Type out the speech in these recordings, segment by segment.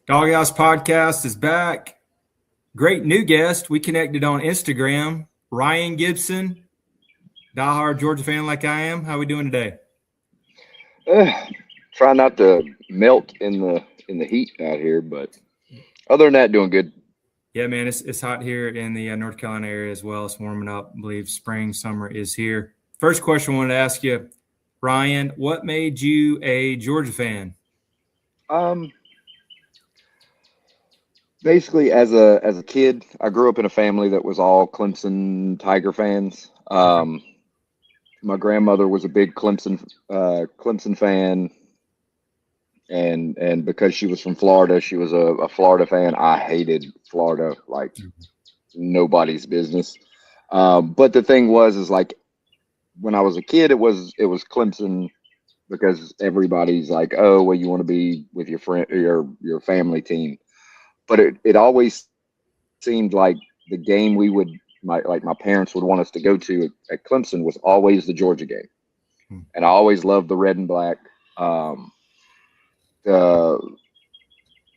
Doghouse Podcast is back. Great new guest. We connected on Instagram. Ryan Gibson, diehard Georgia fan like I am. How we doing today? Try not to melt in the heat out here, but other than that, doing good. Yeah, man, it's hot here in the North Carolina area as well. It's warming up. I believe spring, summer is here. First question I wanted to ask you, Ryan, what made you a Georgia fan? Basically, as a kid, I grew up in a family that was all Clemson Tiger fans. My grandmother was a big Clemson fan, and because she was from Florida, she was a Florida fan. I hated Florida like nobody's business. But the thing is like when I was a kid, it was Clemson because everybody's like, oh, well, you want to be with your friend or your family team. But it always seemed like the game my parents would want us to go to at Clemson was always the Georgia game. And I always loved the red and black.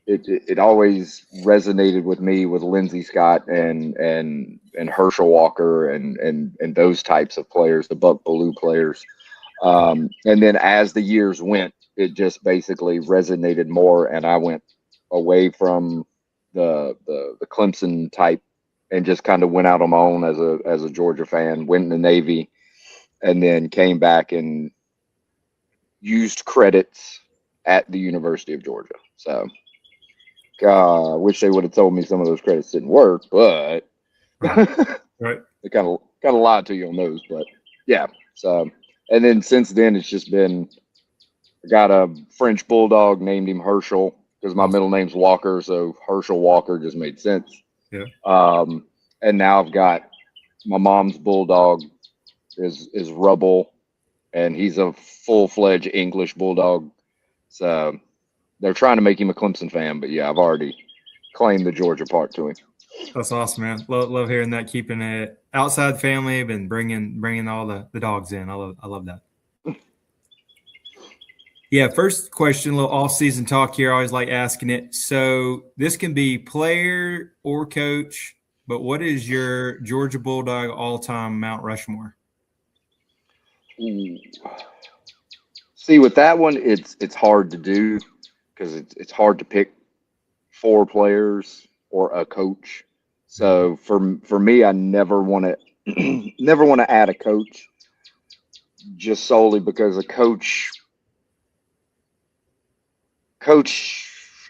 It always resonated with me with Lindsey Scott and Herschel Walker and those types of players, the Buck Belue players. And then as the years went, it just basically resonated more, and I went away from the Clemson type and just kind of went out on my own as a Georgia fan, went in the Navy, and then came back and used credits at the University of Georgia. So I wish they would have told me some of those credits didn't work, but right. They kind of lied to you on those. But yeah, so and then since then it's just been I got a French bulldog, named him Herschel because my middle name's Walker, so Herschel Walker just made sense. Yeah. And now I've got my mom's bulldog is Rubble, and he's a full-fledged English bulldog. So they're trying to make him a Clemson fan, but yeah, I've already claimed the Georgia part to him. That's awesome, man. Love hearing that. Keeping it outside the family, and bringing all the dogs in. I love that. Yeah, first question, a little off-season talk here. I always like asking it. So this can be player or coach, but what is your Georgia Bulldog all-time Mount Rushmore? See, with that one, it's hard to do because it's hard to pick 4 players or a coach. So for me, I never want to add a coach, just solely because a coach,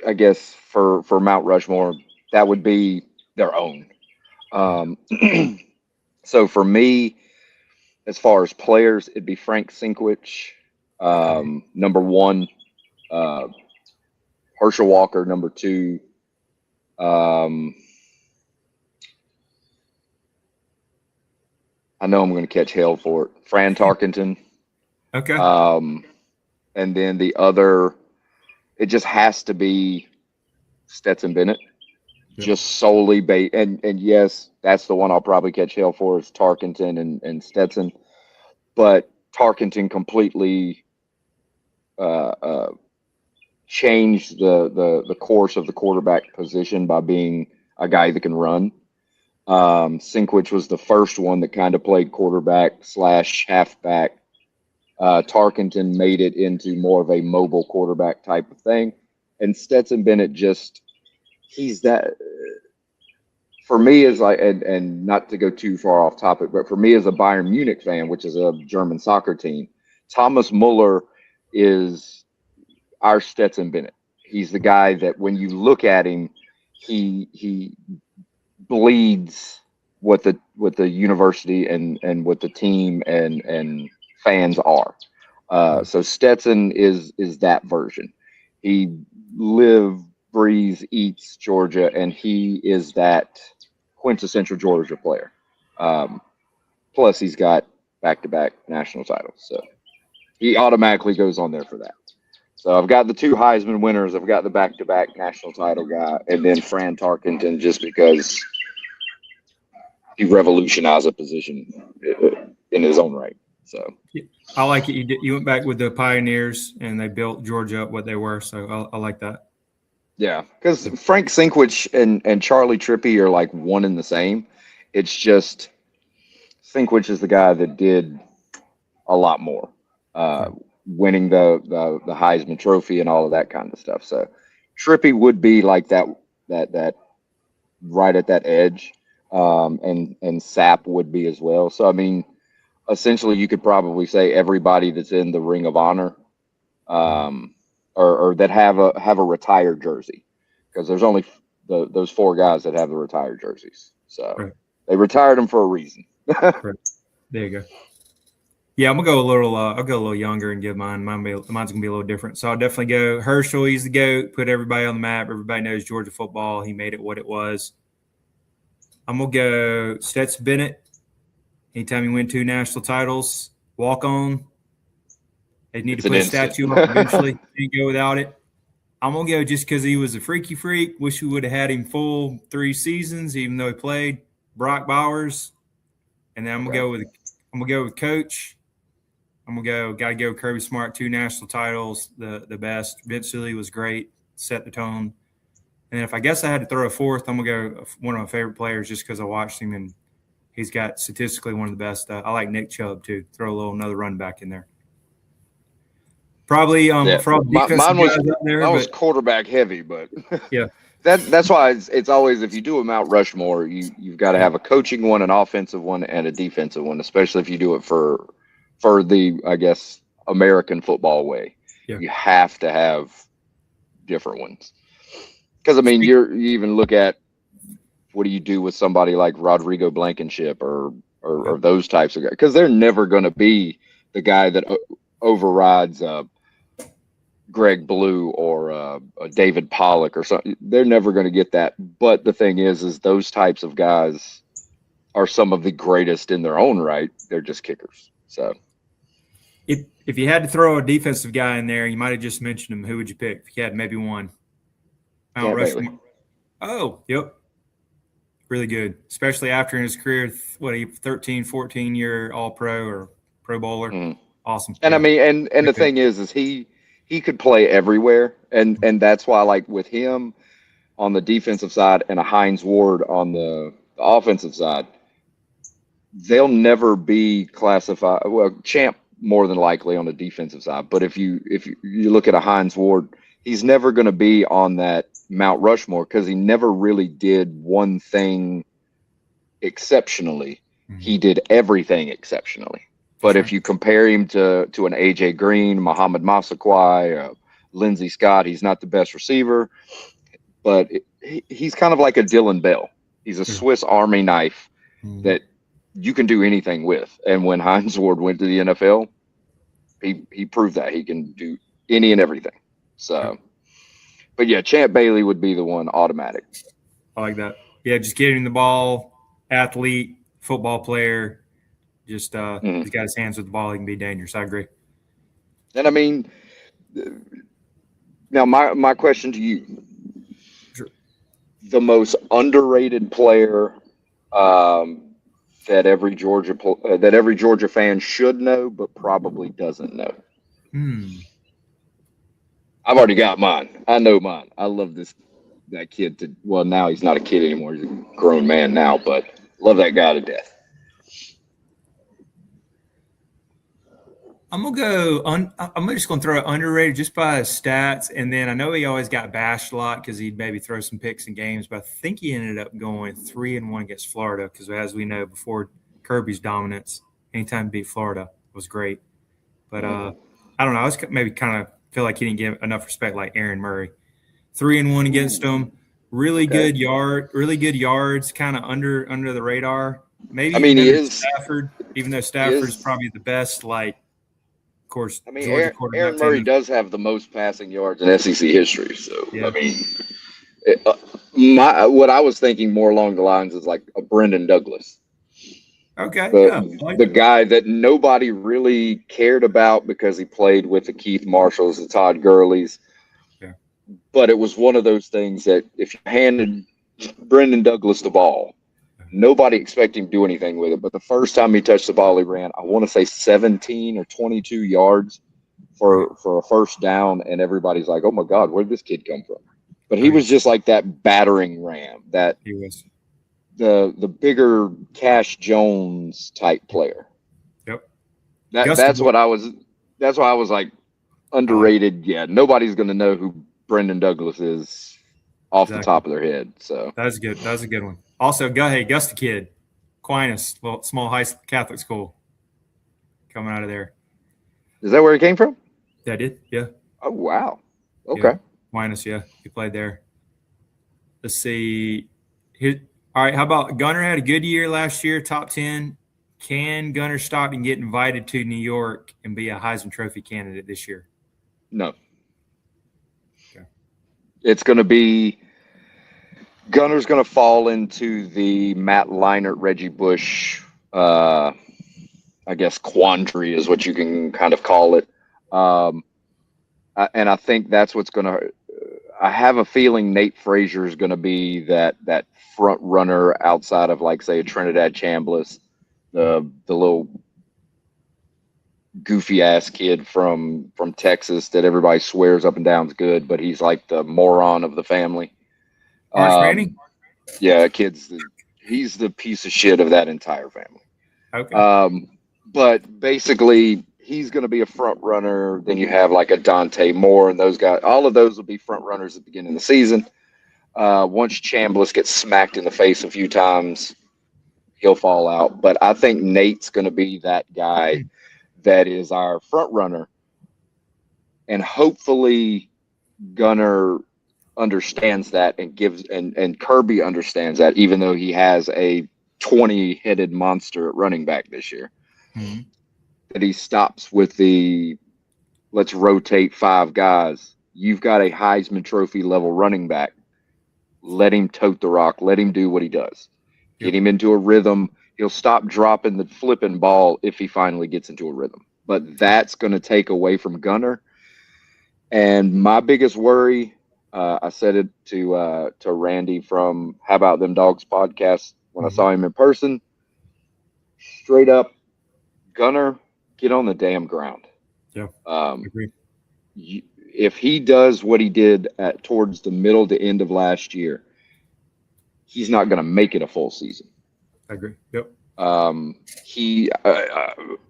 I guess for Mount Rushmore, that would be their own. So for me, as far as players, it'd be Frank Sinkwich, number 1, Herschel Walker, number 2. I know I'm going to catch hell for it. Fran Tarkenton. Okay. And then the other, it just has to be Stetson Bennett, just solely based. And yes, that's the one I'll probably catch hell for is Tarkenton and Stetson. But Tarkenton completely changed the course of the quarterback position by being a guy that can run. Sinkwich was the first one that kind of played quarterback / halfback. Tarkenton made it into more of a mobile quarterback type of thing. And Stetson Bennett he's that for me is like, and not to go too far off topic, but for me as a Bayern Munich fan, which is a German soccer team, Thomas Muller is our Stetson Bennett. He's the guy that when you look at him, he bleeds what the university and what the team and fans are. So Stetson is that version. He lives, breathes, eats Georgia, and he is that quintessential Georgia player. Plus, he's got back-to-back national titles, so he automatically goes on there for that. So I've got the 2 Heisman winners. I've got the back-to-back national title guy, and then Fran Tarkenton just because he revolutionized a position in his own right. So I like it. You went back with the Pioneers, and they built Georgia up what they were. So I like that. Yeah, because Frank Sinkwich and Charlie Trippy are like one and the same. It's just Sinkwich is the guy that did a lot more, uh, winning the Heisman Trophy and all of that kind of stuff. So Trippy would be like that right at that edge, and Sapp would be as well. So I mean, essentially, you could probably say everybody that's in the Ring of Honor, or that have a retired jersey, because there's only those four guys that have the retired jerseys. So Right. they retired them for a reason. Right. There you go. Yeah, I'm gonna go a little. I'll go a little younger and give mine. Mine's gonna be a little different. So I'll definitely go Herschel. He's the GOAT. Put everybody on the map. Everybody knows Georgia football. He made it what it was. I'm gonna go Stetson Bennett. Anytime you win 2 national titles, walk on. They need It's to an put a instant. statue up eventually. Can't go without it. I'm gonna go just because he was a freaky freak. Wish we would have had him full 3 seasons, even though he played. Brock Bowers, and then I'm gonna go with Coach. Gotta go Kirby Smart, 2 national titles, the best. Vince Sealy was great, set the tone. And if I guess I had to throw a fourth, I'm gonna go one of my favorite players just because I watched him and he's got statistically one of the best. I like Nick Chubb too. Throw another run back in there. Probably for all defensive guys out there. Mine was quarterback heavy, but yeah. That's why it's always, if you do a Mount Rushmore, you've got to have a coaching one, an offensive one, and a defensive one, especially if you do it for the, I guess, American football way. Yeah. You have to have different ones. Because I mean, you even look at, what do you do with somebody like Rodrigo Blankenship or those types of guys? Because they're never going to be the guy that overrides Greg Blue or David Pollock or something. They're never going to get that. But the thing is those types of guys are some of the greatest in their own right. They're just kickers. So if you had to throw a defensive guy in there, you might have just mentioned him. Who would you pick if you had maybe one? Mount Rushmore. Oh, yep. Really good, especially after in his career, 13, 14-year All-Pro or Pro Bowler. Awesome. And I mean, and the thing is he could play everywhere, and that's why, like, with him on the defensive side and a Hines Ward on the offensive side, they'll never be classified. Well, Champ more than likely on the defensive side, but if you look at a Hines Ward, he's never going to be on that Mount Rushmore because he never really did one thing exceptionally. He did everything exceptionally. But if you compare him to an AJ Green, Muhammad Massaquoi, Lindsey Scott, he's not the best receiver, but he's kind of like a Dylan Bell. He's a Swiss Army knife that you can do anything with. And when Hines Ward went to the NFL, he proved that he can do any and everything. So, but yeah, Champ Bailey would be the one automatic. I like that. Yeah, just getting the ball, athlete, football player. Just he's got his hands with the ball. He can be dangerous. I agree. And I mean, now my question to you: the most underrated player that every Georgia fan should know, but probably doesn't know. I've already got mine. I know mine. I love that kid. Well, now he's not a kid anymore. He's a grown man now, but love that guy to death. I'm just gonna throw it underrated just by his stats, and then I know he always got bashed a lot because he'd maybe throw some picks in games, but I think he ended up going 3-1 against Florida because, as we know, before Kirby's dominance, anytime he beat Florida was great. But I don't know. I was maybe kind of feel like he didn't get enough respect like Aaron Murray. 3-1 against him. Really good yards, kind of under the radar. Maybe I mean, he is Stafford, even though Stafford's probably the best. Like, of course, I mean, Aaron Murray does have the most passing yards in SEC history. So yeah. I mean, what I was thinking more along the lines is like a Brendan Douglas. Okay. The guy that nobody really cared about because he played with the Keith Marshalls, the Todd Gurleys. Yeah. But it was one of those things that if you handed Brendan Douglas the ball, nobody expected him to do anything with it. But the first time he touched the ball, he ran, I want to say 17 or 22 yards for a first down. And everybody's like, oh, my God, where did this kid come from? but he was just like that battering ram, that He was. the bigger Cash Jones type player. Yep. That's what I was. That's why I was like underrated. Yeah, nobody's gonna know who Brendan Douglas is off the top of their head. So that's good. That's a good one. Also, Gus the Kid, Aquinas, little small high Catholic school, coming out of there. Is that where he came from? Yeah, I did. Yeah. Oh wow. Okay. Yeah. Aquinas. Yeah, he played there. Let's see. Here, all right. How about Gunner had a good year last year, top 10. Can Gunner Stockton get invited to New York and be a Heisman Trophy candidate this year? No. Okay. It's going to be Gunner's going to fall into the Matt Leinart, Reggie Bush, I guess quandary is what you can kind of call it. And I think that's what's going to. I have a feeling Nate Frazier is going to be that front runner outside of, like, say, a Trinidad Chambliss, the little goofy ass kid from Texas that everybody swears up and down is good, but he's like the moron of the family. Arch Manning? Yeah, he's the piece of shit of that entire family. Okay. But basically, he's going to be a front runner. Then you have like a Dante Moore and those guys. All of those will be front runners at the beginning of the season. Once Chambliss gets smacked in the face a few times, he'll fall out. But I think Nate's going to be that guy that is our front runner. And hopefully Gunner understands that and gives and Kirby understands that, even though he has a 20-headed monster at running back this year. Mm-hmm. That he stops with the let's rotate 5 guys. You've got a Heisman Trophy level running back. Let him tote the rock. Let him do what he does. Get him into a rhythm. He'll stop dropping the flipping ball if he finally gets into a rhythm. But that's going to take away from Gunner. And my biggest worry, I said it to Randy from How About Them Dogs podcast when I saw him in person. Straight up, Gunner, get on the damn ground. Yeah, agree. If he does what he did towards the middle to end of last year, he's not going to make it a full season. I agree. Yep.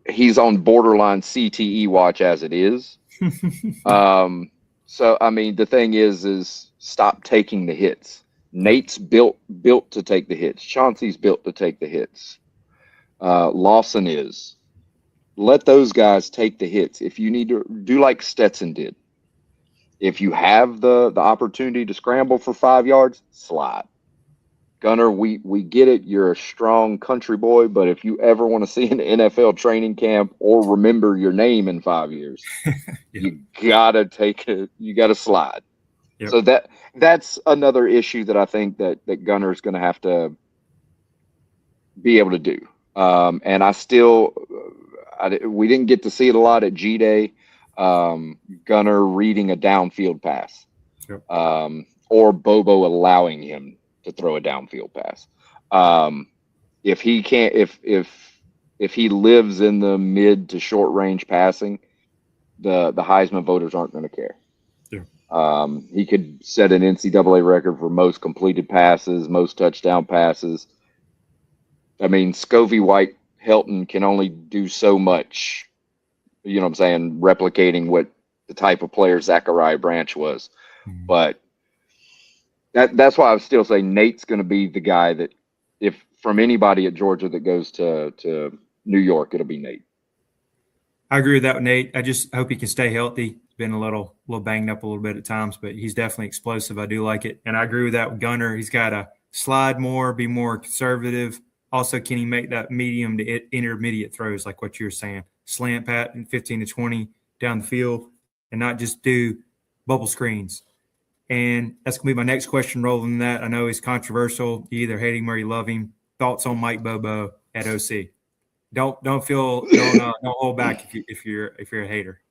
He's on borderline CTE watch as it is. So I mean, the thing is stop taking the hits. Nate's built to take the hits. Chauncey's built to take the hits. Lawson is. Let those guys take the hits. If you need to do like Stetson did, if you have the opportunity to scramble for 5 yards, slide. Gunner, we get it. You're a strong country boy, but if you ever want to see an NFL training camp or remember your name in 5 years, you gotta take it. You gotta slide. Yep. So that's another issue that I think that Gunner's going to have to be able to do. And we didn't get to see it a lot at G-Day. Gunner reading a downfield pass, or Bobo allowing him to throw a downfield pass. If he can't, if he lives in the mid to short range passing, the Heisman voters aren't going to care. He could set an NCAA record for most completed passes, most touchdown passes. I mean, Scovey, White, Helton can only do so much, you know what I'm saying, replicating what the type of player Zachariah Branch was. Mm-hmm. But that's why I would still say Nate's going to be the guy that, if from anybody at Georgia that goes to New York, it'll be Nate. I agree with that with Nate. I just hope he can stay healthy. Been a little banged up a little bit at times, but he's definitely explosive. I do like it. And I agree with that with Gunner. He's got to slide more, be more conservative. Also, can he make that medium to intermediate throws like what you were saying? Slant pat in 15 to 20 down the field and not just do bubble screens. And that's going to be my next question rolling in that. I know he's controversial. You either hate him or you love him. Thoughts on Mike Bobo at OC? Don't hold back if you're a hater.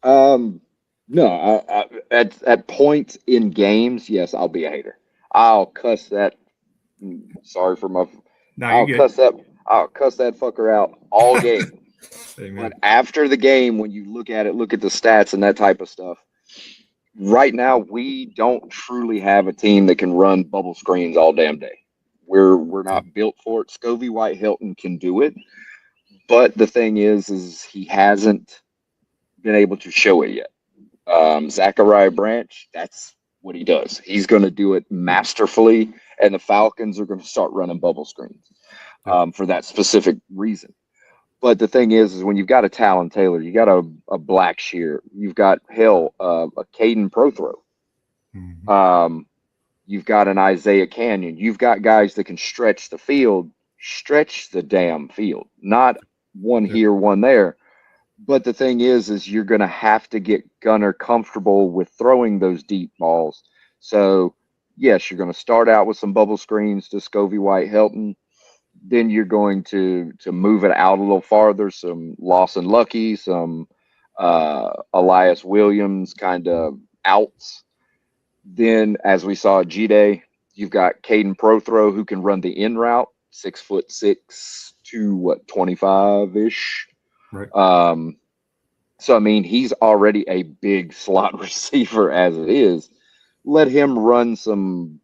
No, at points in games, yes, I'll be a hater. I'll cuss that. Sorry for my. No, I'll cuss that fucker out all game. But after the game, when you look at the stats and that type of stuff, right now we don't truly have a team that can run bubble screens all damn day. We're not built for it. Scovey White Hilton can do it, but the thing is he hasn't been able to show it yet. Zachariah Branch, that's what he does. He's going to do it masterfully, and the Falcons are going to start running bubble screens for that specific reason. But the thing is when you've got a Talon Taylor, you got a Blackshear, you've got a Caden Prothrow, you've got an Isaiah Canyon, you've got guys that can stretch the damn field, not one here, one there. But the thing is you're going to have to get Gunner comfortable with throwing those deep balls. So, yes, you're going to start out with some bubble screens to Scovey White Hilton. Then you're going to move it out a little farther, some Lawson Lucky, some Elias Williams kind of outs. Then, as we saw at G-Day, you've got Caden Prothrow who can run the in route, 6'6" to 25-ish. Right. So, I mean, he's already a big slot receiver as it is. Let him run some,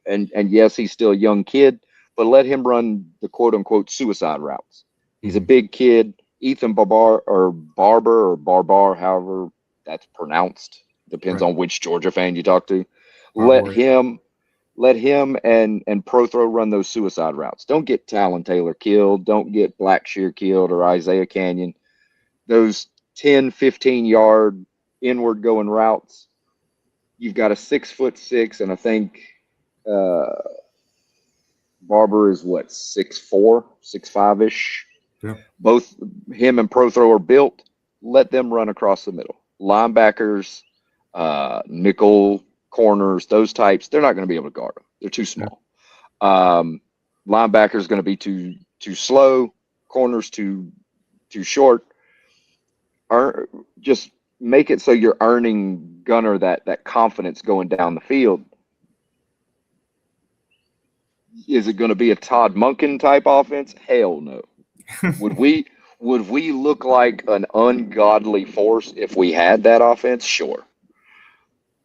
and yes, he's still a young kid, but let him run the quote-unquote suicide routes. He's a big kid. Ethan Barber, however that's pronounced. Depends on which Georgia fan you talk to. Let him and Prothrow run those suicide routes. Don't get Talon Taylor killed. Don't get Blackshear killed or Isaiah Canyon. Those 10, 15-yard inward going routes. You've got a 6'6", and I think Barber is 6'4", 6'5"-ish. Yeah. Both him and Prothrow are built. Let them run across the middle. Linebackers, nickel corners, those types, they're not going to be able to guard them. They're too small. Linebackers going to be too slow. Corners too short. Just make it so you're earning Gunner that confidence going down the field. Is it going to be a Todd Monken type offense? Hell no. Would we look like an ungodly force if we had that offense? Sure.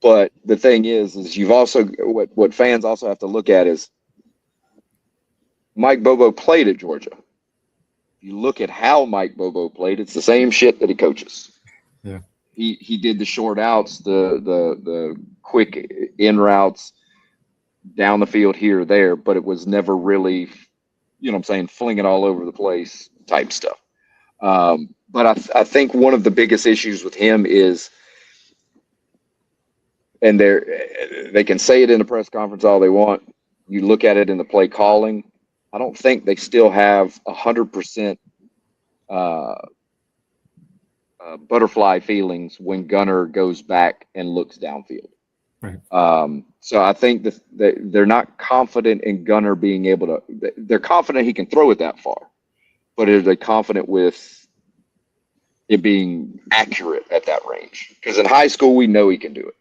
But the thing is you've also what fans also have to look at is Mike Bobo played at Georgia. If you look at how Mike Bobo played, it's the same shit that he coaches. Yeah. He did the short outs, the quick in routes down the field here or there, but it was never really, fling it all over the place type stuff. But I think one of the biggest issues with him is, and they can say it in the press conference all they want. You look at it in the play calling. I don't think they still have 100% butterfly feelings when Gunner goes back and looks downfield. Right. So I think that they're not confident in Gunner being able to. They're confident he can throw it that far, but are they confident with it being accurate at that range? Because in high school we know he can do it.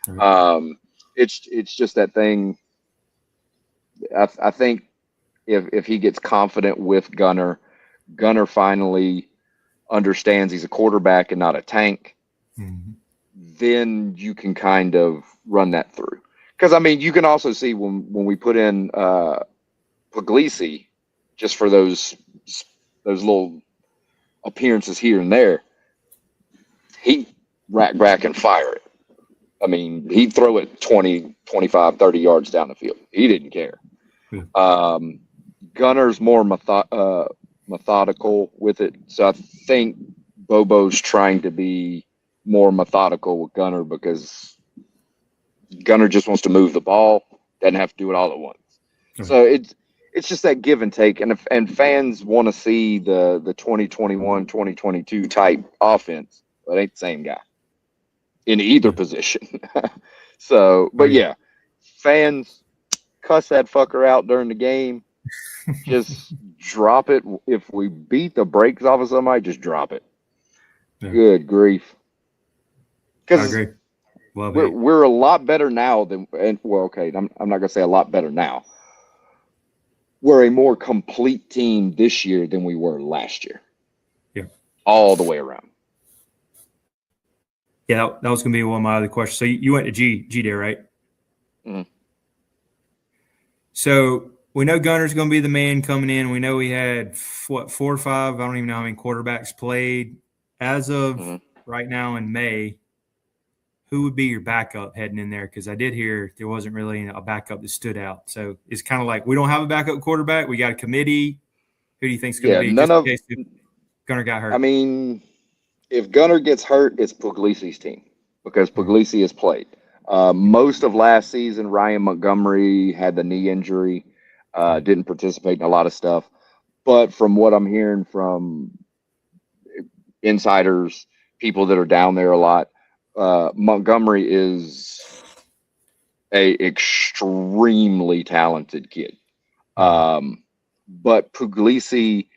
Right. It's just that thing. I think if he gets confident with Gunner finally understands he's a quarterback and not a tank. Mm-hmm. Then you can kind of run that through. Because, you can also see when we put in Puglisi, just for those little appearances here and there, he'd rack back and fire it. He'd throw it 20, 25, 30 yards down the field. He didn't care. Yeah. Gunner's more methodical with it. So I think Bobo's trying to be more methodical with Gunner because Gunner just wants to move the ball, doesn't have to do it all at once. Okay. So it's just that give and take, and fans want to see the 2021, 2022 type offense, but it ain't the same guy in either position. So, but fans cuss that fucker out during the game. Just drop it. If we beat the brakes off of somebody, just drop it. Yeah. Good grief. Because we're a lot better now than, I'm not going to say a lot better now. We're a more complete team this year than we were last year. Yeah. All the way around. Yeah, that was going to be one of my other questions. So you went to G there, right? Mm-hmm. So we know Gunner's going to be the man coming in. We know we had, 4 or 5, I don't even know how many quarterbacks played. As of Mm-hmm. right now in May, who would be your backup heading in there? Because I did hear there wasn't really a backup that stood out. So it's kind of like we don't have a backup quarterback. We got a committee. Who do you think is going to Yeah, be none just in of. case Gunner got I hurt? mean, if Gunner gets hurt, it's Puglisi's team because Mhm. Puglisi has played. Most of last season, Ryan Montgomery had the knee injury, Okay. didn't participate in a lot of stuff. But from what I'm hearing from insiders, people that are down there a lot, Montgomery is a extremely talented kid. Mhm. But Puglisi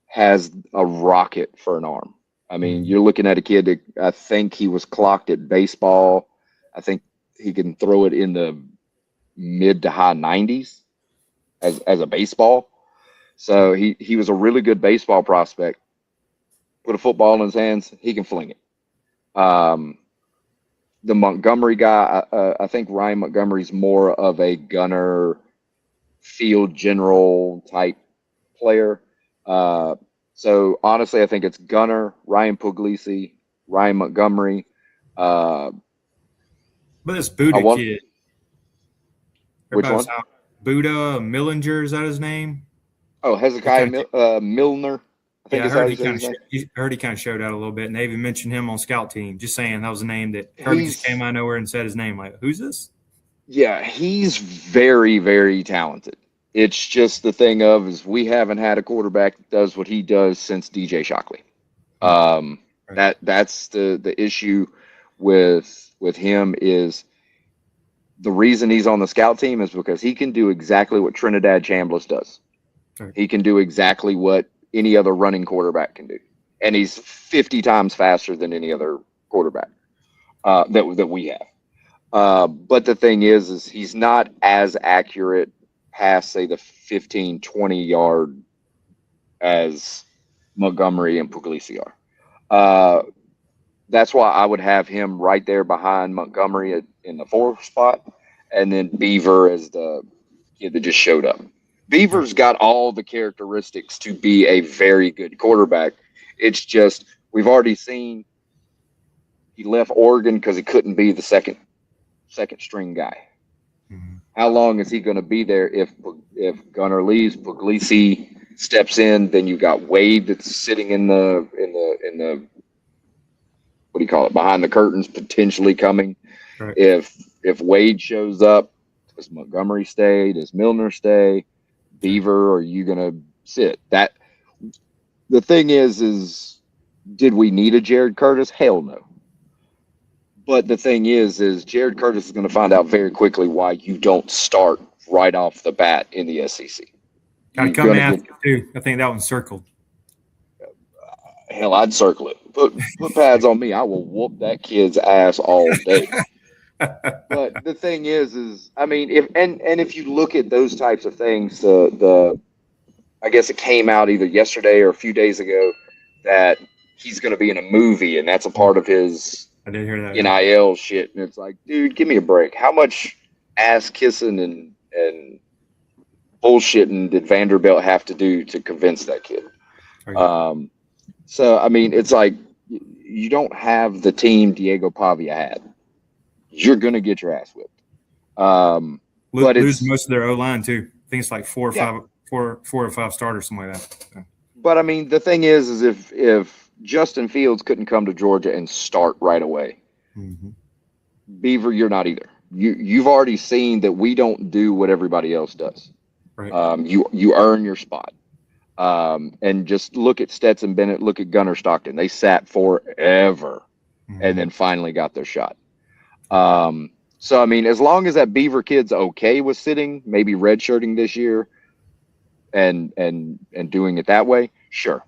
has a rocket for an arm. I mean, Mhm. you're looking at a kid that I think he was clocked at baseball. I think he can throw it in the mid to high 90s as a baseball. So Okay. he was a really good baseball prospect. Put a football in his hands, he can fling it. The Montgomery guy, I think Ryan Montgomery's more of a gunner, field general type player. Uh, so honestly, I think it's Gunner, Ryan Puglisi, Ryan Montgomery. Uh, But this I Buddha want kid, which everybody's one? out. Buddha Millinger, is that his name? Oh, He Hezekiah kind of, Milner. I think yeah, I is how heard you say his name. I heard he kind of showed out a little bit, and they even mentioned him on scout team. Just saying that was a name that Kirby just came He's out of nowhere and said his name. Like, who's this? Yeah, he's very, very talented. It's just the thing of is we haven't had a quarterback that does what he does since DJ Shockley. Hmm. Right. That's the issue with him is the reason he's on the scout team is because he can do exactly what Trinidad Chambliss does. Right. He can do exactly what any other running quarterback can do, and he's 50 times faster than any other quarterback that we have. But the thing is he's not as accurate past say the 15, 20 yard as Montgomery and Puglisi are. Uh, that's why I would have him right there behind Montgomery in the fourth spot, and then Beaver as the kid that just showed up. Right. Beaver's got all the characteristics to be a very good quarterback. It's just we've already seen he left Oregon because he couldn't be the second string guy. Mhm. How long is he going to be there if Gunner leaves, Puglisi steps in, then you got Wade that's sitting in the what do you call it, behind the curtains potentially coming. Right. If Wade shows up, does Montgomery stay? Does Milner stay? Right. Beaver, are you gonna sit? That the thing is did we need a Jared Curtis? Hell no. But the thing is Jared Curtis is going to find out very quickly why you don't start right off the bat in the SEC. Got to You're come going to after get too. I think that one's circled. hell. I'd circle it. Put pads on me. I will whoop that kid's ass all day. But the thing is I mean, if you look at those types of things, the I guess it came out either yesterday or a few days ago that he's going to be in a movie, and that's a part of his I did hear that. Yeah. NIL shit. And it's like, dude, give me a break. How much ass kissing and bullshitting did Vanderbilt have to do to convince that kid? Right. Um, so I mean, it's like you don't have the team Diego Pavia had. You're going to get your ass whipped. But Lose it's most of their O line too. I think it's like yeah. 4 or 5 starters, something like that. So, But I mean, the thing is if Justin Fields couldn't come to Georgia and start right away, mhm. Beaver, you're not either. You've already seen that we don't do what everybody else does. Right. You earn your spot. And just look at Stetson Bennett, look at Gunnar Stockton. They sat forever and Mhm. then finally got their shot. Right. So I mean, as long as that Beaver kid's okay with sitting, maybe redshirting this year, and doing it that way, sure.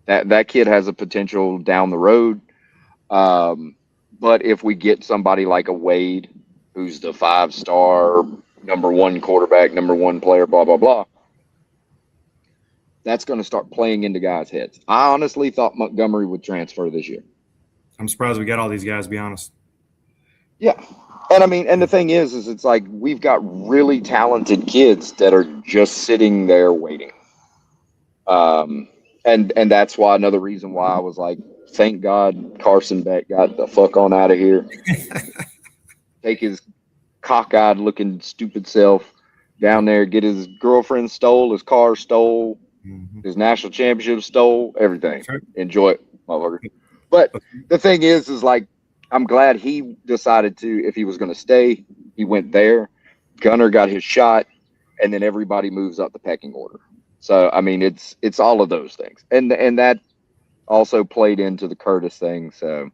That kid has a potential down the road. Um, but if we get somebody like a Wade, who's the 5-star number one quarterback, number one player, blah blah blah, that's going to start playing into guys' heads. I honestly thought Montgomery would transfer this year. I'm surprised we got all these guys, to be honest. Yeah. And I mean, and the thing is it's like we've got really talented kids that are just sitting there waiting. And that's why another reason why I was like, thank God Carson Beck got the fuck on out of here. Take his cockeyed looking stupid self down there, get his girlfriend stole, his car stole, his national championship stole, everything. Right. Enjoy it, motherfucker. But the thing is like, I'm glad he decided to, if he was going to stay, he went there. Gunner got his shot, and then everybody moves up the pecking order. So I mean, it's all of those things, and that also played into the Curtis thing. So,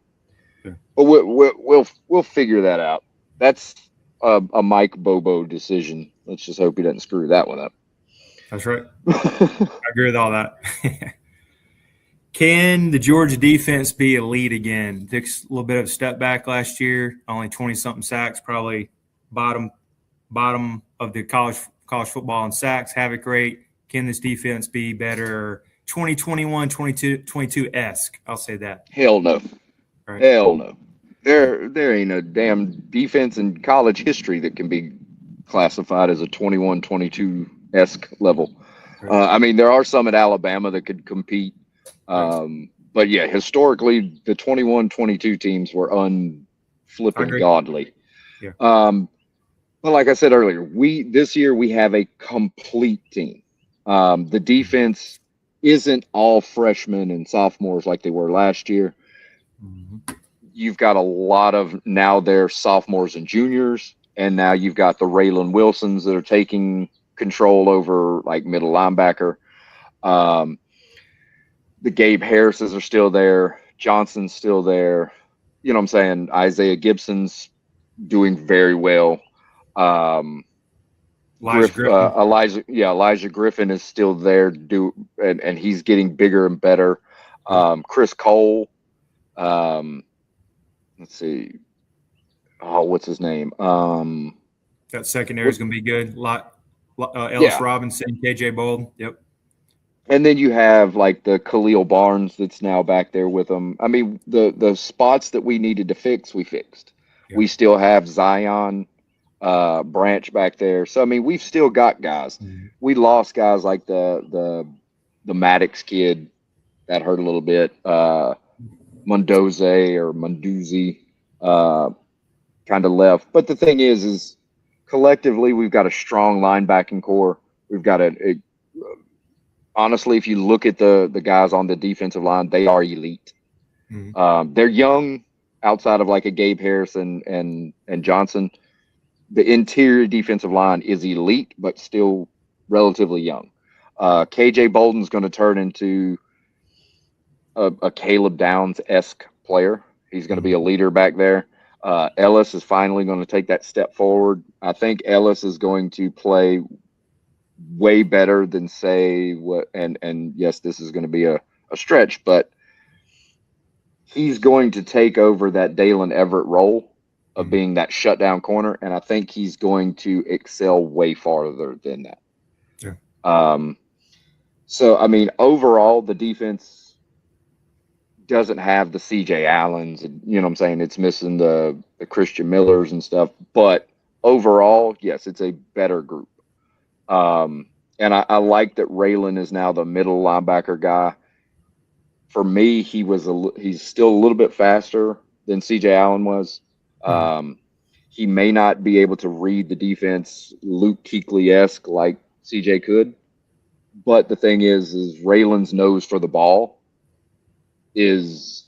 Yeah. but we'll figure that out. That's a Mike Bobo decision. Let's just hope he doesn't screw that one up. That's right. I agree with all that. Can the Georgia defense be elite again? Took a little bit of a step back last year, only 20-something sacks, probably bottom of the college football in sacks, havoc rate. Can this defense be better? 2021, 22-esque. I'll say that. Hell no. Right. Hell no. There ain't a damn defense in college history that can be classified as a 21, 22-esque level. Right. I mean, there are some at Alabama that could compete. But yeah, historically, the 21, 22 teams were unflipping godly. Yeah. But like I said earlier, this year we have a complete team. The defense isn't all freshmen and sophomores like they were last year. Mm-hmm. You've got a lot of now they're sophomores and juniors, and now you've got the Raylan Wilsons that are taking control over like middle linebacker. The Gabe Harrises are still there. Johnson's still there. You know what I'm saying? Isaiah Gibson's doing very well. Elijah Griffin is still there, and he's getting bigger and better. Chris Cole, let's see, what's his name? That secondary is going to be good. Ellis Robinson, KJ Bolden. Yep. And then you have like the Khalil Barnes that's now back there with them. I mean, the spots that we needed to fix, we fixed. Yep. We still have Zion Branch back there. So I mean, we've still got guys. Mm-hmm. We lost guys like the Maddox kid that hurt a little bit. Munduzzi kind of left. But the thing is collectively we've got a strong linebacking core. We've got honestly, if you look at the guys on the defensive line, they are elite. Mm-hmm. They're young outside of like a Gabe Harris and Johnson. The interior defensive line is elite, but still relatively young. KJ Bolden's going to turn into a Caleb Downs-esque player. He's going to be a leader back there. Ellis is finally going to take that step forward. I think Ellis is going to play way better than and yes, this is going to be a stretch, but he's going to take over that Dalen Everett role of being that shutdown corner, and I think he's going to excel way farther than that. Yeah. So I mean, overall, the defense doesn't have the CJ Allens, you know what I'm saying? It's missing the Christian Millers and stuff, but overall, yes, it's a better group. And I like that Raylan is now the middle linebacker guy. For me, he's still a little bit faster than CJ Allen was. He may not be able to read the defense Luke Kuechly-esque like CJ could, but the thing is Raylan's nose for the ball there's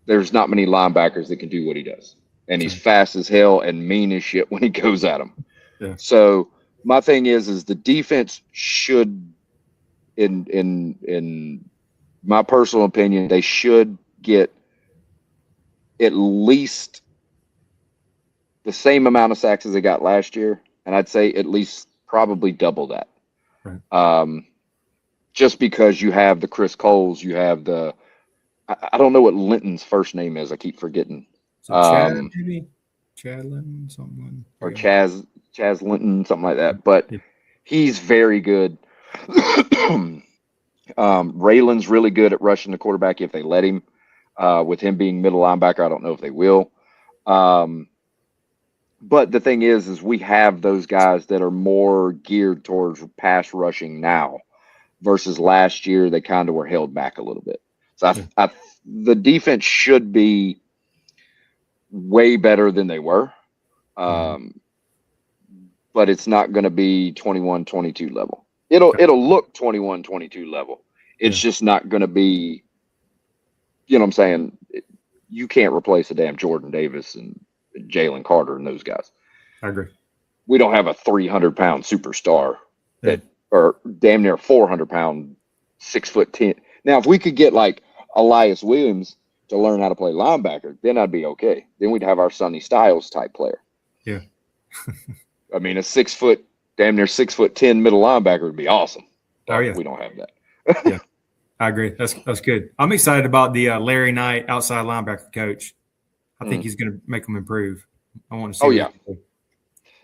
not many linebackers that can do what he does, and he's fast as hell and mean as shit when he goes at them. Yeah. So my thing is the defense should, in my personal opinion, they should get at least the same amount of sacks as they got last year, and I'd say at least probably double that. Right. Just because you have the Chris Coles, you have I don't know what Linton's first name is. I keep forgetting. Chad, maybe? Chad Linton, something. Or Chaz Linton, something like that. But he's very good. Raylan's really good at rushing the quarterback if they let him. With him being middle linebacker, I don't know if they will. But the thing is we have those guys that are more geared towards pass rushing now versus last year. They kind of were held back a little bit. So the defense should be way better than they were. But it's not going to be 21-22 level. It'll look 21-22 level. It's just not going to be, you know what I'm saying? You can't replace a damn Jordan Davis and Jalen Carter and those guys. I agree. We don't have a 300-pound superstar that, or damn near 400-pound, 6'10". Now, if we could get like Elias Williams to learn how to play linebacker, then I'd be okay. Then we'd have our Sonny Styles type player. Yeah. I mean, a 6 foot, damn near 6'10" middle linebacker would be awesome. Oh yeah. We don't have that. Yeah. I agree. That's good. I'm excited about the Larry Knight outside linebacker coach. I think he's going to make them improve. I want to see. Oh, yeah.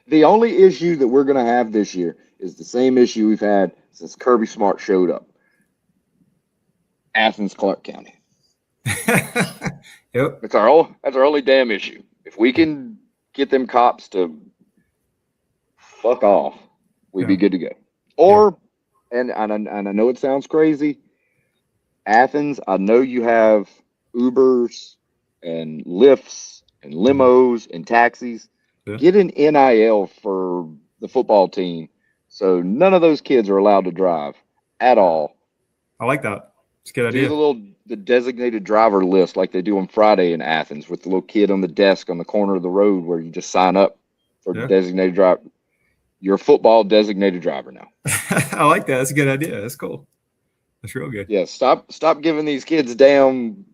The only issue that we're going to have this year is the same issue we've had since Kirby Smart showed up. Athens, Clark County. Yep. That's our only damn issue. If we can get them cops to fuck off, we'd be good to go. Or, and I know it sounds crazy, Athens, I know you have Ubers and Lyfts and limos and taxis. Yeah. Get an NIL for the football team so none of those kids are allowed to drive at all. I like that. It's a good idea. Do the designated driver list like they do on Friday in Athens with the little kid on the desk on the corner of the road where you just sign up for designated driver. You're a football designated driver now. I like that. That's a good idea. That's cool. That's real good. Yeah, stop giving these kids damn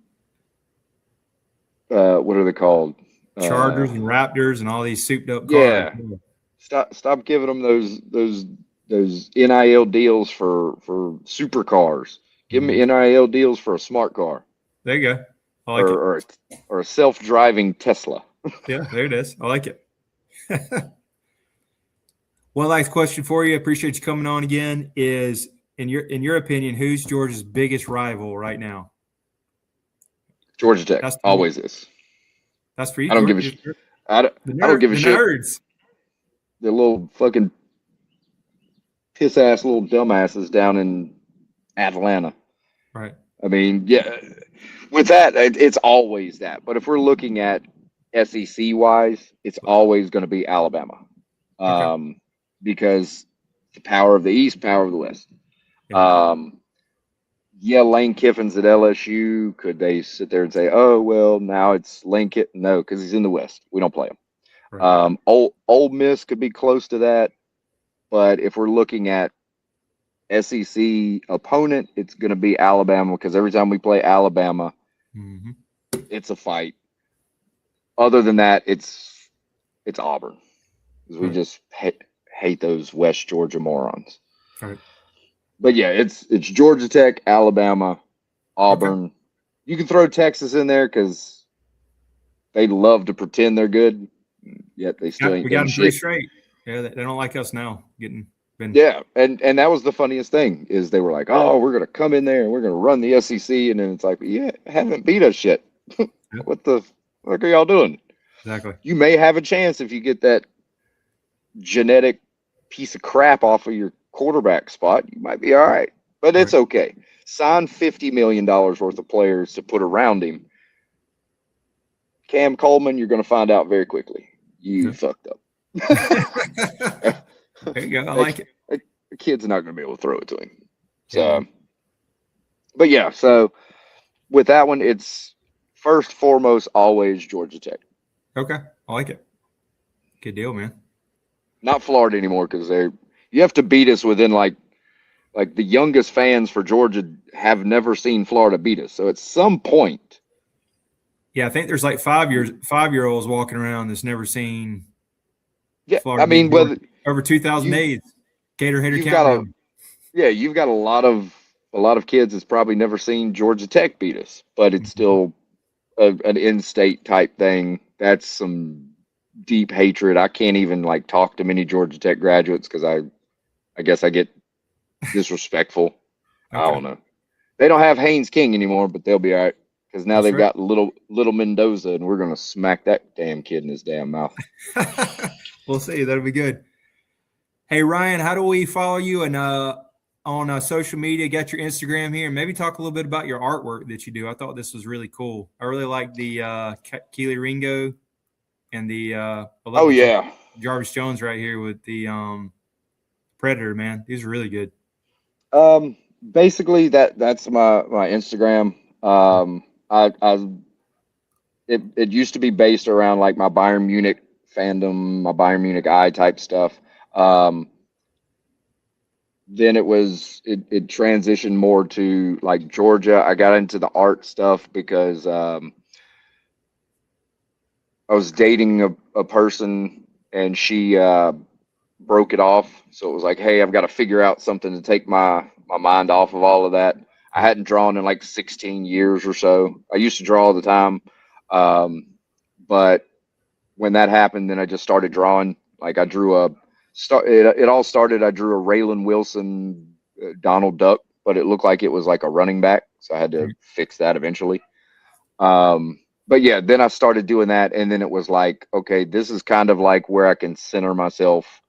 what are they called? Chargers and Raptors and all these souped up cars. Yeah. Stop giving them those NIL deals for supercars. Give them NIL deals for a smart car. There you go. I like it. Or a self-driving Tesla. Yeah, there it is. I like it. One last question for you. Appreciate you coming on again. Is in your opinion, who's Georgia's biggest rival right now? Georgia Tech. Always is. That's for you. I don't give a shit. I don't give a shit. Nerds. The little fucking piss ass little dumbasses down in Atlanta. Right. I mean, yeah. With that, it's always that. But if we're looking at SEC wise, it's always going to be Alabama. Because the power of the East, power of the West. Yeah. Lane Kiffin's at LSU. Could they sit there and say, oh, well, now it's Lane Kiffin? No, because he's in the West. We don't play him. Right. Ole Miss could be close to that. But if we're looking at SEC opponent, it's going to be Alabama because every time we play Alabama, it's a fight. Other than that, it's Auburn. Because we just hate those West Georgia morons. Right. But yeah, it's Georgia Tech, Alabama, Auburn. Okay. You can throw Texas in there because they love to pretend they're good, yet they still ain't. We got them 3 straight. Yeah, they don't like us now. Yeah, and that was the funniest thing is they were like, oh, we're gonna come in there and we're gonna run the SEC, and then it's like, yeah, haven't beat us yet. What the fuck are y'all doing? Exactly. You may have a chance if you get that genetic piece of crap off of your quarterback spot. You might be all right, but it's okay. Sign $50 million worth of players to put around him. Cam Coleman, you're going to find out very quickly. You fucked up. There you go. I like it. The kid's not going to be able to throw it to him. So, but yeah, so with that one, it's first, foremost, always Georgia Tech. Okay. I like it. Good deal, man. Not Florida anymore because you have to beat us within like the youngest fans for Georgia have never seen Florida beat us. So at some point. Yeah, I think there's like 5-year-olds walking around that's never seen Florida. I mean, over 2,000 days. Gator Hater Countdown. You've got a lot of kids that's probably never seen Georgia Tech beat us, but it's still an in-state type thing. That's some deep hatred. I can't even like talk to many Georgia Tech graduates because I guess I get disrespectful. Okay. I don't know. They don't have Haynes King anymore, but they'll be all right. because now That's they've right. got little Mendoza, and we're gonna smack that damn kid in his damn mouth. We'll see. That'll be good. Hey Ryan, how do we follow you and on social media? Got your Instagram here. Maybe talk a little bit about your artwork that you do. I thought this was really cool. I really like the Keely Ringo and the I love Oh the yeah. Jarvis Jones right here with the Predator. Man, these are really good. Basically that's my Instagram. It used to be based around like my Bayern Munich fandom, my Bayern Munich eye type stuff. Um, then it transitioned more to like Georgia. I got into the art stuff because I was dating a person and she broke it off. So it was like, hey, I've got to figure out something to take my mind off of all of that. I hadn't drawn in like 16 years or so. I used to draw all the time. But when that happened, then I just started drawing. Like I drew it all started, I drew a Raylan Wilson Donald Duck, but it looked like it was like a running back. So I had to fix that eventually. But yeah, then I started doing that. And then it was like, okay, this is kind of like where I can center myself.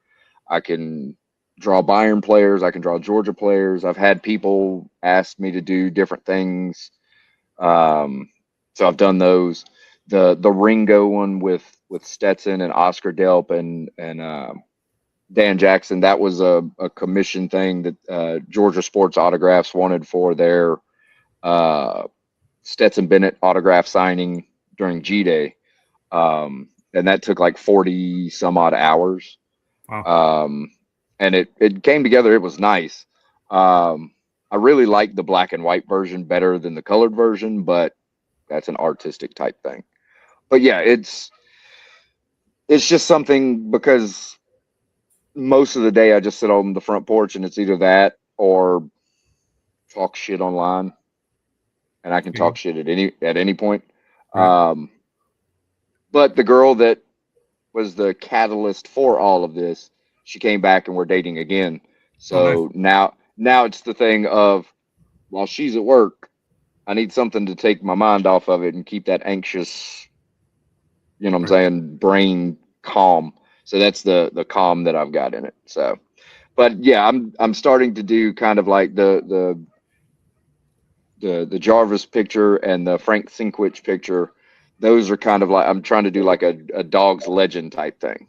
I can draw Bayern players. I can draw Georgia players. I've had people ask me to do different things. So I've done those. The Ringo one with Stetson and Oscar Delp and Dan Jackson. That was a commission thing that Georgia Sports Autographs wanted for their Stetson Bennett autograph signing during G Day, and that took like 40 some odd hours. Wow. And it came together. It was nice. I really like the black and white version better than the colored version, but that's an artistic type thing. But yeah, it's just something because most of the day I just sit on the front porch and it's either that or talk shit online, and I can talk shit at any point. Right. But the girl that was the catalyst for all of this, she came back and we're dating again. Oh, nice. So now it's the thing of while she's at work, I need something to take my mind off of it and keep that anxious, you know what I'm saying, brain calm. So that's the calm that I've got in it. So, but yeah, I'm starting to do kind of like the Jarvis picture and the Frank Sinkwich picture. Those are kind of like I'm trying to do like a dog's legend type thing,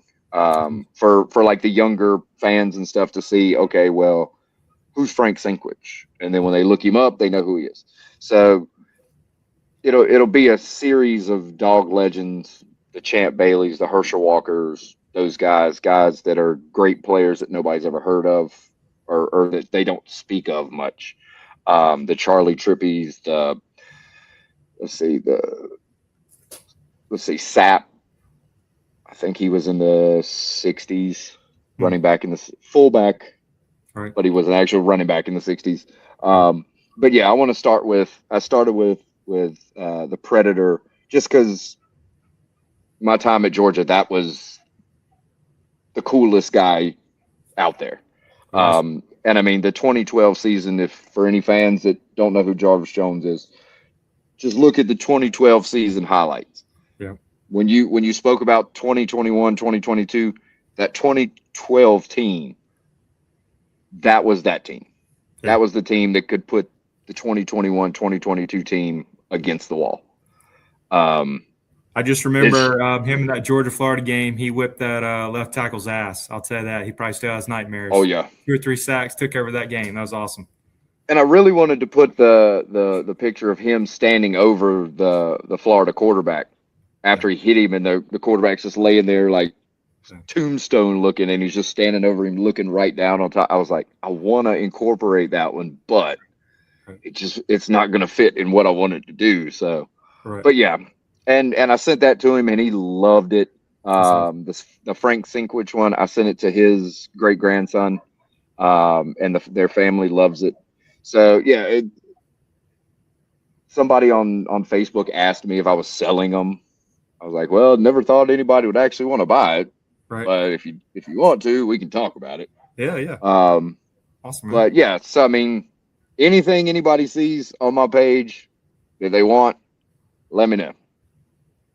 for like the younger fans and stuff to see. Okay, well, who's Frank Sinkwich? And then when they look him up, they know who he is. So it'll be a series of dog legends, the Champ Baileys, the Herschel Walkers, those guys that are great players that nobody's ever heard of or that they don't speak of much. The Charlie Trippies, let's see, Sapp. I think he was in the 60s, running back in the fullback, Right. but he was an actual running back in the 60s. But yeah, I started with the Predator just because my time at Georgia, that was the coolest guy out there. And I mean, the 2012 season, if for any fans that don't know who Jarvis Jones is, just look at the 2012 season highlights. Yeah. When you spoke about 2021, 2022, that 2012 team, that was that team. Yeah. That was the team that could put the 2021, 2022 team against the wall. I just remember him in that Georgia-Florida game. He whipped that left tackle's ass. I'll tell you that. He probably still has nightmares. Oh yeah, 2 or 3 sacks, took over that game. That was awesome. and I really wanted to put the picture of him standing over the Florida quarterback after he hit him, and the quarterback's just laying there like tombstone looking, and he's just standing over him looking right down on top. I was like, I want to incorporate that one, but it's not going to fit in what I wanted to do. So, but yeah, and I sent that to him, and he loved it. The Frank Sinkwich one, I sent it to his great grandson, and their family loves it. So yeah, somebody on Facebook asked me if I was selling them. I was like, well, never thought anybody would actually want to buy it. Right. But if you want to, we can talk about it. Yeah. Awesome. Man. But yeah, so I mean, anything anybody sees on my page that they want, let me know.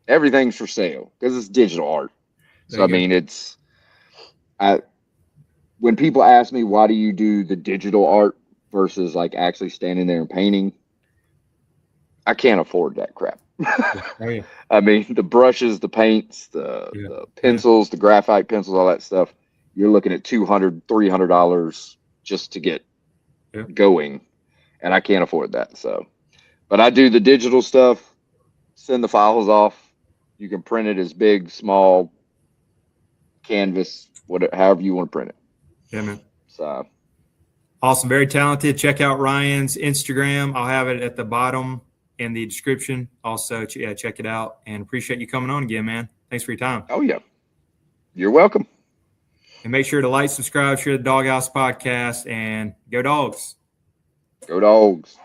Everything's for sale because it's digital art. So, I mean, when people ask me, why do you do the digital art versus like actually standing there and painting? I can't afford that crap. Oh, yeah. I mean, the brushes, the paints, the pencils, the graphite pencils, all that stuff, you're looking at $200, $300 just to get going. And I can't afford that. So, but I do the digital stuff, send the files off. You can print it as big, small, canvas, whatever, however you want to print it. Yeah, man. So awesome. Very talented. Check out Ryan's Instagram. I'll have it at the bottom in the description. Also, check it out, and appreciate you coming on again, man. Thanks for your time. Oh, yeah. You're welcome. And make sure to like, subscribe, share the Doghouse podcast, and go Dogs. Go Dogs.